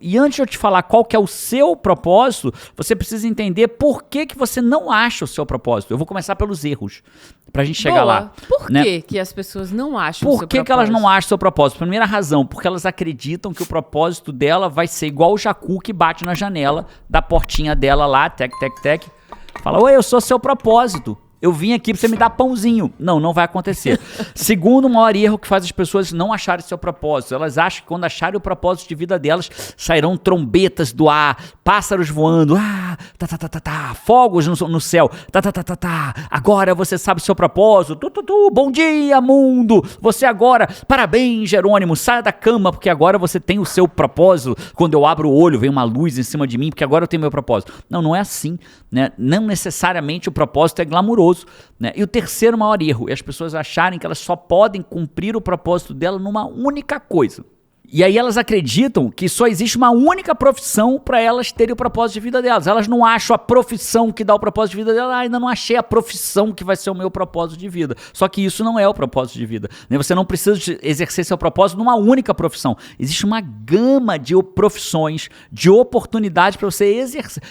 E antes de eu te falar qual que é o seu propósito, você precisa entender por que você não acha o seu propósito. Eu vou começar pelos erros, pra gente chegar lá. Por né? que as pessoas não acham o seu propósito? Por que elas não acham o seu propósito? Primeira razão, porque elas acreditam que o propósito dela vai ser igual o jacu que bate na janela da portinha dela lá, tec, tec, tec. Fala, oi, eu sou seu propósito. Eu vim aqui pra você me dar pãozinho. Não vai acontecer. Segundo maior erro que faz as pessoas não acharem seu propósito. Elas acham que quando acharem o propósito de vida delas, sairão trombetas do ar, pássaros voando, fogos no céu, agora você sabe seu propósito, bom dia, mundo, você agora, parabéns, Jerônimo, saia da cama, porque agora você tem o seu propósito. Quando eu abro o olho, vem uma luz em cima de mim, porque agora eu tenho meu propósito. Não é assim, né? Não necessariamente o propósito é glamuroso. Né? E o terceiro maior erro é as pessoas acharem que elas só podem cumprir o propósito dela numa única coisa. E aí elas acreditam que só existe uma única profissão para elas terem o propósito de vida delas. Elas não acham a profissão que dá o propósito de vida delas. Ainda não achei a profissão que vai ser o meu propósito de vida. Só que isso não é o propósito de vida. Você não precisa exercer seu propósito numa única profissão. Existe uma gama de profissões, de oportunidades para você exercer.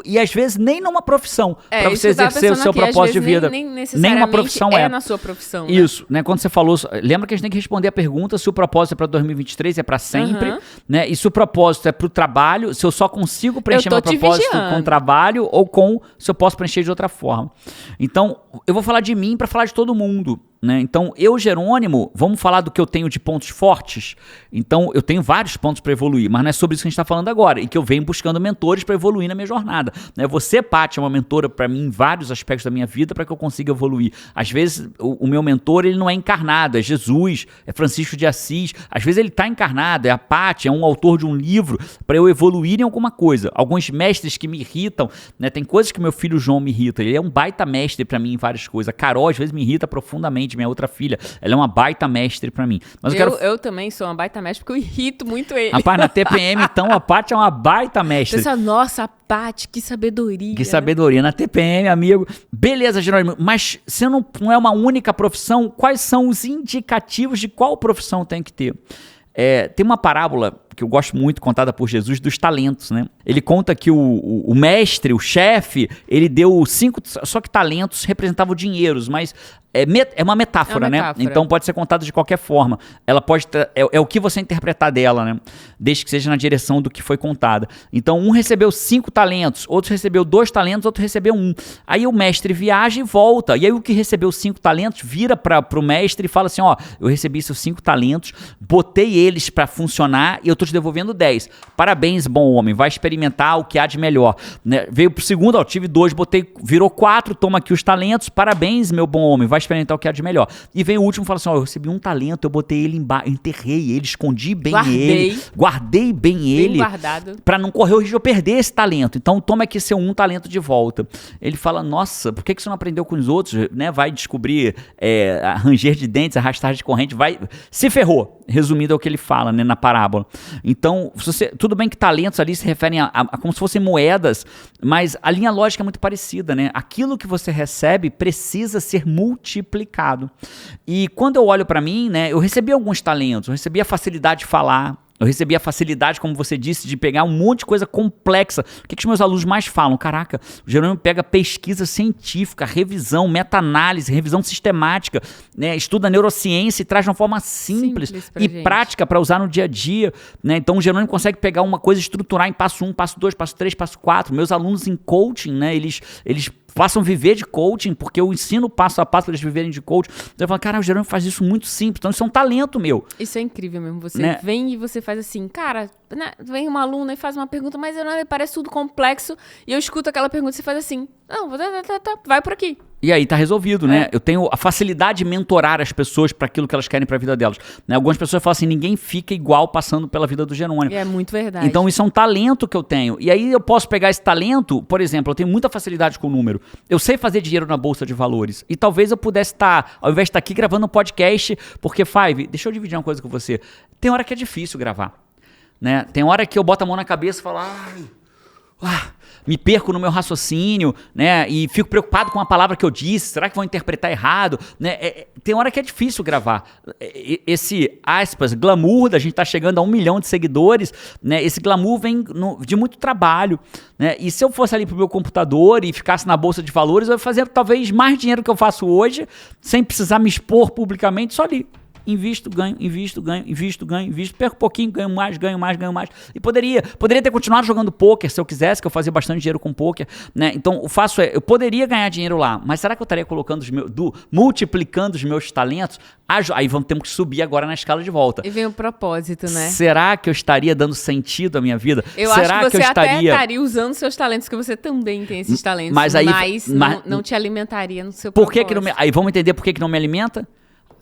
E às vezes nem numa profissão para você exercer o seu propósito de vida. Nem necessariamente uma profissão na sua profissão. Né? Isso. Né? Quando você falou, lembra que a gente tem que responder a pergunta se o propósito é para 2023, é para sempre, né? E se o propósito é pro trabalho, se eu só consigo preencher meu propósito com trabalho ou se eu posso preencher de outra forma. Então, eu vou falar de mim para falar de todo mundo. Né? Então, eu, Jerônimo, vamos falar do que eu tenho de pontos fortes? Então, eu tenho vários pontos para evoluir, mas não é sobre isso que a gente está falando agora, e que eu venho buscando mentores para evoluir na minha jornada. Né? Você, Paty, é uma mentora para mim em vários aspectos da minha vida para que eu consiga evoluir. Às vezes, o meu mentor ele não é encarnado, é Jesus, é Francisco de Assis. Às vezes, ele está encarnado, é a Paty, é um autor de um livro para eu evoluir em alguma coisa. Alguns mestres que me irritam, né? Tem coisas que meu filho João me irrita, ele é um baita mestre para mim em várias coisas. A Carol, às vezes, me irrita profundamente. Minha outra filha, ela é uma baita mestre pra mim. Mas eu também sou uma baita mestre porque eu irrito muito ele. Rapaz, na TPM, então, a Paty é uma baita mestre. Pensa, nossa, a Paty, que sabedoria. Que sabedoria. Na TPM, amigo. Beleza, Jerônimo, mas se não é uma única profissão, quais são os indicativos de qual profissão tem que ter? Tem uma parábola que eu gosto muito, contada por Jesus, dos talentos, né? Ele conta que o mestre, o chefe, ele deu 5, só que talentos representavam dinheiros, mas é uma metáfora, né? Então pode ser contada de qualquer forma. Ela pode é o que você interpretar dela, né? Desde que seja na direção do que foi contada. Então um recebeu 5 talentos, outro recebeu 2 talentos, outro recebeu 1. Aí o mestre viaja e volta. E aí o que recebeu 5 talentos vira para o mestre e fala assim, eu recebi seus 5 talentos, botei eles para funcionar e eu tô te devolvendo 10. Parabéns, bom homem, vai experimentar o que há de melhor. Né? Veio pro segundo, tive 2, virou 4, toma aqui os talentos, parabéns, meu bom homem, vai experimentar o que há de melhor. E vem o último e fala assim, eu recebi 1 talento, eu botei ele embaixo, enterrei ele, escondi bem ele, guardei bem ele, pra não correr o risco de eu perder esse talento. Então toma aqui seu 1 talento de volta. Ele fala, nossa, por que você não aprendeu com os outros? Né? Vai descobrir ranger de dentes, arrastar de corrente, se ferrou. Resumido é o que ele fala, né, na parábola. Então, tudo bem que talentos ali se referem a como se fossem moedas, mas a linha lógica é muito parecida, né? Aquilo que você recebe precisa ser multiplicado. E quando eu olho para mim, né, eu recebi alguns talentos, eu recebi a facilidade de falar, eu recebi a facilidade, como você disse, de pegar um monte de coisa complexa. O que os meus alunos mais falam? Caraca, o Jerônimo pega pesquisa científica, revisão, meta-análise, revisão sistemática, né? Estuda neurociência e traz de uma forma simples e prática para usar no dia a dia. Né? Então o Jerônimo consegue pegar uma coisa e estruturar em passo 1, passo 2, passo 3, passo 4. Meus alunos em coaching, né? Eles passam a viver de coaching, porque eu ensino passo a passo para eles viverem de coaching. Então eu falo, cara, o Jerônimo faz isso muito simples. Então isso é um talento meu. Isso é incrível mesmo. Você vem e você faz assim, cara, né? Vem uma aluna e faz uma pergunta, mas parece tudo complexo. E eu escuto aquela pergunta e você faz assim, não, vai por aqui. E aí tá resolvido, né? Eu tenho a facilidade de mentorar as pessoas para aquilo que elas querem para a vida delas. Né? Algumas pessoas falam assim, ninguém fica igual passando pela vida do Jerônimo. É muito verdade. Então isso é um talento que eu tenho. E aí eu posso pegar esse talento, por exemplo, eu tenho muita facilidade com o número. Eu sei fazer dinheiro na bolsa de valores. E talvez eu pudesse estar, ao invés de estar aqui gravando um podcast, porque, Five, deixa eu dividir uma coisa com você. Tem hora que é difícil gravar. Né? Tem hora que eu boto a mão na cabeça e falo, me perco no meu raciocínio, né? E fico preocupado com a palavra que eu disse. Será que vão interpretar errado? Né? Tem hora que é difícil gravar. Esse, aspas, glamour da gente tá chegando a 1 milhão de seguidores, né? Esse glamour vem de muito trabalho, né? E se eu fosse ali pro meu computador e ficasse na bolsa de valores, eu ia fazer talvez mais dinheiro que eu faço hoje, sem precisar me expor publicamente, só ali. Invisto, ganho, perco um pouquinho, ganho mais. E poderia ter continuado jogando pôquer se eu quisesse, que eu fazia bastante dinheiro com pôquer, né? Então, o fato é, eu poderia ganhar dinheiro lá, mas será que eu estaria colocando multiplicando os meus talentos? Aí temos que subir agora na escala de volta. E vem o propósito, né? Será que eu estaria dando sentido à minha vida? Será acho que você até estaria usando seus talentos, que você também tem esses talentos, mas não te alimentaria no seu propósito. Aí vamos entender por que não me alimenta?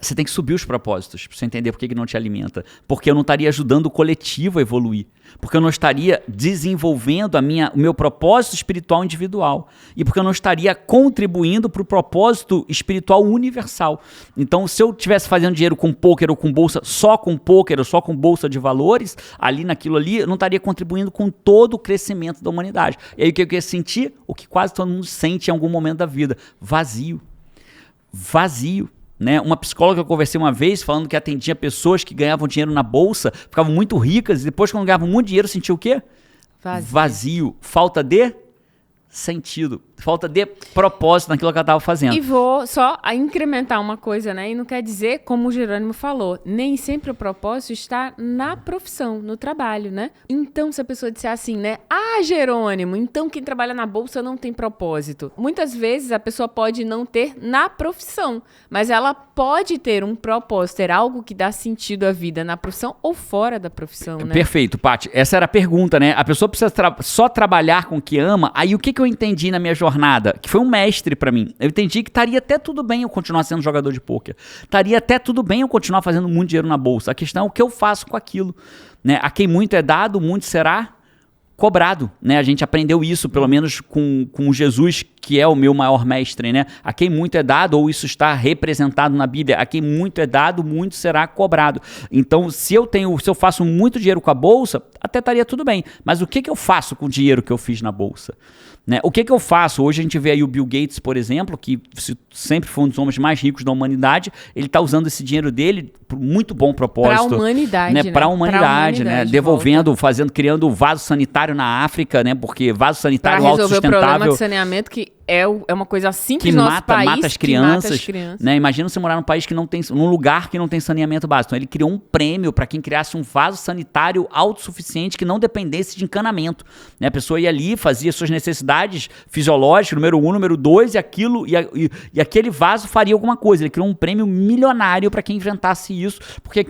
Você tem que subir os propósitos pra você entender por que não te alimenta. Porque eu não estaria ajudando o coletivo a evoluir. Porque eu não estaria desenvolvendo o meu propósito espiritual individual. E porque eu não estaria contribuindo para o propósito espiritual universal. Então, se eu estivesse fazendo dinheiro com pôquer ou com bolsa, só com pôquer ou só com bolsa de valores, naquilo ali, eu não estaria contribuindo com todo o crescimento da humanidade. E aí o que eu ia sentir? O que quase todo mundo sente em algum momento da vida. Vazio. Né? Uma psicóloga que eu conversei uma vez falando que atendia pessoas que ganhavam dinheiro na bolsa, ficavam muito ricas e depois quando ganhavam muito dinheiro sentia o quê? Vazio. Falta de sentido. Falta de propósito naquilo que ela estava fazendo. E vou só incrementar uma coisa, né? E não quer dizer, como o Jerônimo falou, nem sempre o propósito está na profissão, no trabalho, né? Então, se a pessoa disser assim, né? Jerônimo, então quem trabalha na bolsa não tem propósito. Muitas vezes a pessoa pode não ter na profissão, mas ela pode ter um propósito, ter algo que dá sentido à vida na profissão ou fora da profissão, né? Perfeito, Paty. Essa era a pergunta, né? A pessoa precisa só trabalhar com o que ama. Aí o que eu entendi na minha jornada? Que foi um mestre pra mim. Eu entendi que estaria até tudo bem eu continuar sendo jogador de pôquer. Estaria até tudo bem eu continuar fazendo muito dinheiro na bolsa. A questão é o que eu faço com aquilo, né? A quem muito é dado, muito será cobrado, né? A gente aprendeu isso, pelo menos com Jesus, que é o meu maior mestre, né? A quem muito é dado, ou isso está representado na Bíblia, a quem muito é dado, muito será cobrado. Então, se eu faço muito dinheiro com a bolsa, até estaria tudo bem. Mas o que eu faço com o dinheiro que eu fiz na bolsa? Né? O que eu faço? Hoje a gente vê aí o Bill Gates, por exemplo, que sempre foi um dos homens mais ricos da humanidade, ele está usando esse dinheiro dele para um muito bom propósito. Para a humanidade, né? Para a humanidade, né? Devolvendo, criando vaso sanitário na África, né? Porque vaso sanitário autossustentável... Para resolver o problema de saneamento que é uma coisa simples no nosso país, mata as crianças. Né? Imagina você morar num país que não tem, num lugar que não tem saneamento básico. Então ele criou um prêmio para quem criasse um vaso sanitário autossuficiente que não dependesse de encanamento. Né? A pessoa ia ali, fazia suas necessidades fisiológicas, número 1, número 2, e aquele vaso faria alguma coisa. Ele criou um prêmio milionário para quem inventasse isso, porque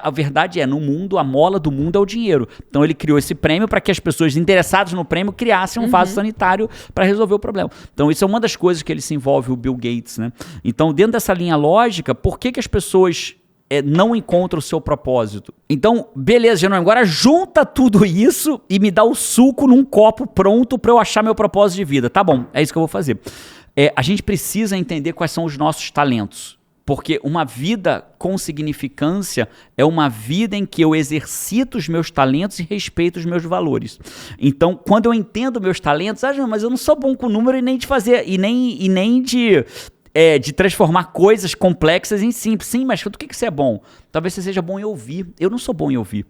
a verdade no mundo, a mola do mundo é o dinheiro. Então ele criou esse prêmio para que as pessoas interessadas no prêmio criassem um vaso sanitário para resolver o problema. Então, isso é uma das coisas que ele se envolve, o Bill Gates, né? Então, dentro dessa linha lógica, por que as pessoas não encontram o seu propósito? Então, beleza, Jerônimo, agora junta tudo isso e me dá o suco num copo pronto para eu achar meu propósito de vida. Tá bom, é isso que eu vou fazer. A gente precisa entender quais são os nossos talentos. Porque uma vida com significância é uma vida em que eu exercito os meus talentos e respeito os meus valores. Então, quando eu entendo meus talentos, mas eu não sou bom com número e nem de fazer, e nem de transformar coisas complexas em simples. Sim, mas do que você é bom? Talvez você seja bom em ouvir. Eu não sou bom em ouvir.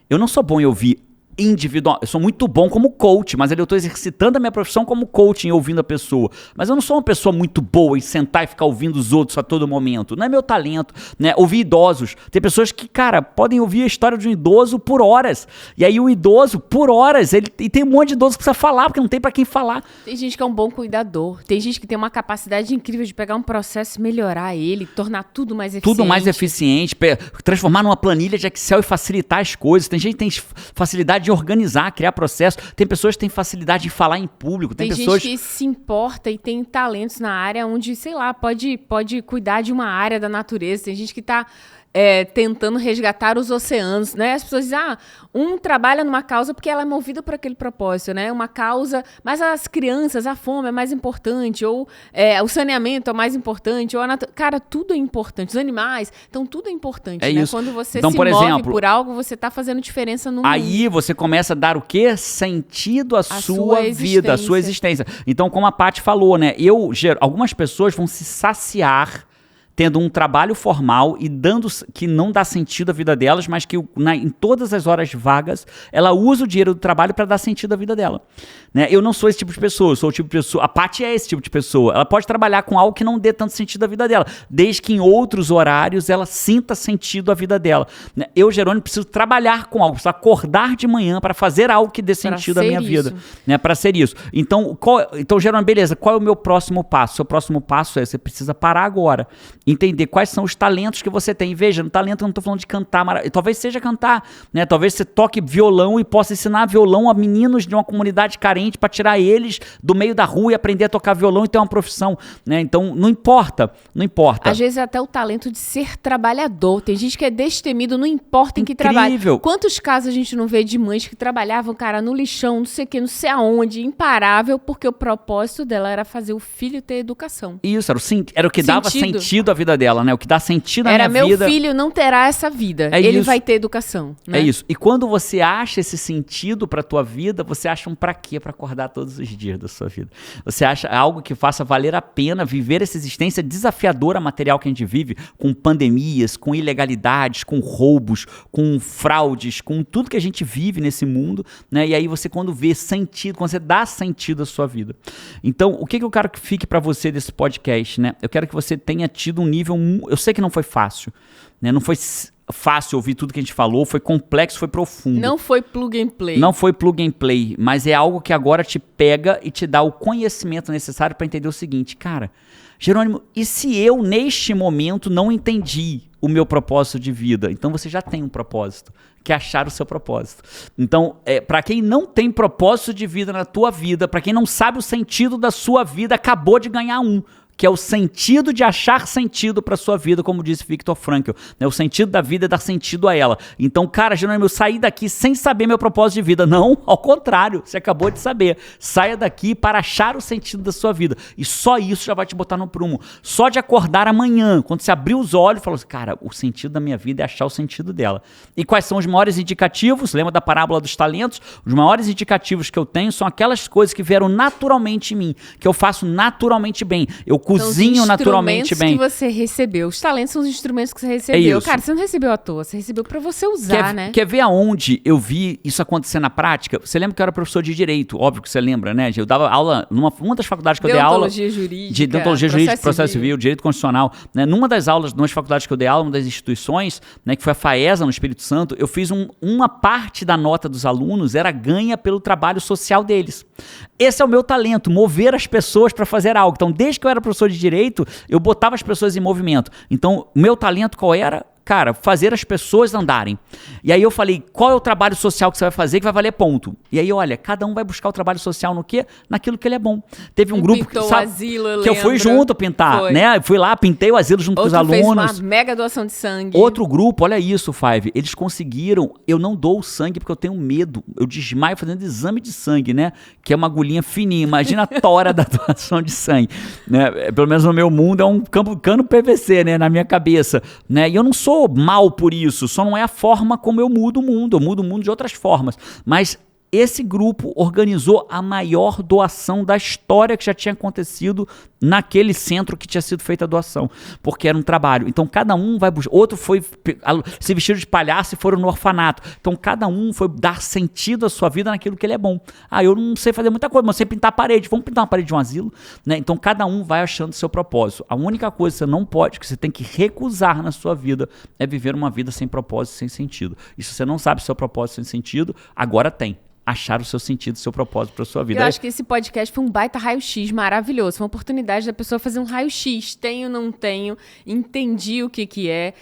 Eu não sou bom em ouvir individual. Eu sou muito bom como coach, mas eu estou exercitando a minha profissão como coaching, ouvindo a pessoa. Mas eu não sou uma pessoa muito boa em sentar e ficar ouvindo os outros a todo momento. Não é meu talento, né? Ouvir idosos. Tem pessoas que, cara, podem ouvir a história de um idoso por horas. E aí o idoso, por horas, e tem um monte de idoso que precisa falar, porque não tem para quem falar. Tem gente que é um bom cuidador. Tem gente que tem uma capacidade incrível de pegar um processo e melhorar ele, tornar tudo mais eficiente. Tudo mais eficiente, transformar numa planilha de Excel e facilitar as coisas. Tem gente que tem facilidade de organizar, criar processo. Tem pessoas que têm facilidade de falar em público. Tem pessoas gente que se importa e tem talentos na área onde, sei lá, pode cuidar de uma área da natureza. Tem gente que tá tentando resgatar os oceanos, né? As pessoas dizem, um trabalha numa causa porque ela é movida por aquele propósito, né? Uma causa, mas as crianças, a fome é mais importante, ou o saneamento é mais importante, ou cara, tudo é importante. Os animais, então tudo é importante, né? Isso. Quando você então, se por move exemplo, por algo, você está fazendo diferença no mundo. Aí você começa a dar o quê? Sentido à sua vida, à sua existência. Então, como a Paty falou, né? Algumas pessoas vão se saciar tendo um trabalho formal e que não dá sentido à vida delas, mas que em todas as horas vagas, ela usa o dinheiro do trabalho para dar sentido à vida dela. Né? Eu não sou esse tipo de pessoa, eu sou o tipo de pessoa... A Paty é esse tipo de pessoa. Ela pode trabalhar com algo que não dê tanto sentido à vida dela, desde que em outros horários ela sinta sentido à vida dela. Né? Eu, Jerônimo, preciso trabalhar com algo, preciso acordar de manhã para fazer algo que dê sentido à minha vida. Né? Para ser isso. Então, Jerônimo, beleza, qual é o meu próximo passo? O seu próximo passo você precisa parar agora. Entender quais são os talentos que você tem. Veja, no talento eu não estou falando de cantar, talvez seja cantar, né? Talvez você toque violão e possa ensinar violão a meninos de uma comunidade carente para tirar eles do meio da rua e aprender a tocar violão e ter uma profissão, né? Então, não importa. Às vezes é até o talento de ser trabalhador. Tem gente que é destemido, não importa em que trabalha. Quantos casos a gente não vê de mães que trabalhavam, cara, no lixão, não sei o que, não sei aonde, imparável, porque o propósito dela era fazer o filho ter educação. Isso, era o que dava sentido à vida dela, né? O que dá sentido à minha vida. Meu filho não terá essa vida. Ele vai ter educação. Né? É isso. E quando você acha esse sentido pra tua vida, você acha um pra quê pra acordar todos os dias da sua vida. Você acha algo que faça valer a pena viver essa existência desafiadora material que a gente vive, com pandemias, com ilegalidades, com roubos, com fraudes, com tudo que a gente vive nesse mundo, né? E aí você quando vê sentido, quando você dá sentido à sua vida. Então, o que eu quero que fique pra você desse podcast, né? Eu quero que você tenha tido um nível... Eu sei que não foi fácil, né? Não foi fácil ouvir tudo que a gente falou, foi complexo, foi profundo. Não foi plug and play. Não foi plug and play, mas é algo que agora te pega e te dá o conhecimento necessário para entender o seguinte, cara, Jerônimo, e se eu neste momento não entendi o meu propósito de vida? Então você já tem um propósito, que é achar o seu propósito. Então, para quem não tem propósito de vida na tua vida, para quem não sabe o sentido da sua vida, acabou de ganhar que é o sentido de achar sentido para sua vida, como disse Viktor Frankl. Né? O sentido da vida é dar sentido a ela. Então, cara, Jerônimo, eu saí daqui sem saber meu propósito de vida. Não, ao contrário, você acabou de saber. Saia daqui para achar o sentido da sua vida. E só isso já vai te botar no prumo. Só de acordar amanhã, quando você abrir os olhos e falar assim, cara, o sentido da minha vida é achar o sentido dela. E quais são os maiores indicativos? Lembra da parábola dos talentos? Os maiores indicativos que eu tenho são aquelas coisas que vieram naturalmente em mim, que eu faço naturalmente bem. Eu cozinho naturalmente bem. Que você recebeu. Os talentos são os instrumentos que você recebeu. Cara, você não recebeu à toa, você recebeu para você usar, né? Quer ver aonde eu vi isso acontecer na prática? Você lembra que eu era professor de Direito, óbvio que você lembra, né? Eu dava aula numa das faculdades que eu dei aula... Jurídica, de Deontologia Jurídica, Processo Civil, Direito Constitucional. Né? Numa das aulas, numa das faculdades que eu dei aula, uma das instituições, né, que foi a FAESA, no Espírito Santo, eu fiz uma parte da nota dos alunos era ganha pelo trabalho social deles. Esse é o meu talento, mover as pessoas para fazer algo. Então, desde que eu era professor de Direito, eu botava as pessoas em movimento. Então, o meu talento qual era? Cara, fazer as pessoas andarem. E aí eu falei, qual é o trabalho social que você vai fazer que vai valer ponto? E aí, olha, cada um vai buscar o trabalho social no quê? Naquilo que ele é bom. Teve um grupo que, sabe, asilo, que eu fui junto pintar, né? Fui lá, pintei o asilo junto com os alunos. Fez uma mega doação de sangue. Outro grupo, olha isso, Five, eles conseguiram, eu não dou sangue porque eu tenho medo, eu desmaio fazendo exame de sangue, né? Que é uma agulhinha fininha, imagina a tora da doação de sangue, né? Pelo menos no meu mundo é um cano PVC, né? Na minha cabeça, né? E eu não sou mal por isso, só não é a forma como eu mudo o mundo de outras formas, mas esse grupo organizou a maior doação da história que já tinha acontecido naquele centro que tinha sido feita a doação, porque era um trabalho. Então cada um vai buscar, outro foi se vestir de palhaço e foram no orfanato. Então cada um foi dar sentido à sua vida naquilo que ele é bom. Eu não sei fazer muita coisa, mas eu sei pintar a parede. Vamos pintar uma parede de um asilo, né? Então cada um vai achando seu propósito. A única coisa que você não pode, que você tem que recusar na sua vida, é viver uma vida sem propósito, sem sentido. E se você não sabe seu propósito sem sentido, agora tem. Achar o seu sentido, o seu propósito para sua vida. Eu acho que esse podcast foi um baita raio-x maravilhoso. Foi uma oportunidade da pessoa fazer um raio-x. Tenho, não tenho, entendi o que é.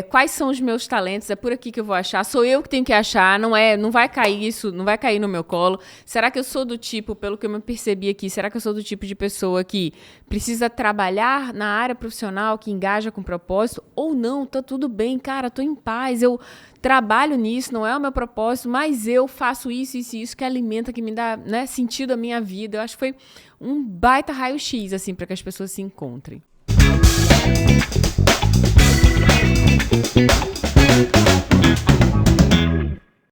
Quais são os meus talentos? É por aqui que eu vou achar? Sou eu que tenho que achar? Não vai cair isso, não vai cair no meu colo. Será que eu sou do tipo, pelo que eu me percebi aqui, será que eu sou do tipo de pessoa que precisa trabalhar na área profissional, que engaja com propósito? Ou não, tá tudo bem, cara, tô em paz, eu trabalho nisso, não é o meu propósito, mas eu faço isso que alimenta, que me dá, né, sentido à minha vida. Eu acho que foi um baita raio-x, assim, para que as pessoas se encontrem.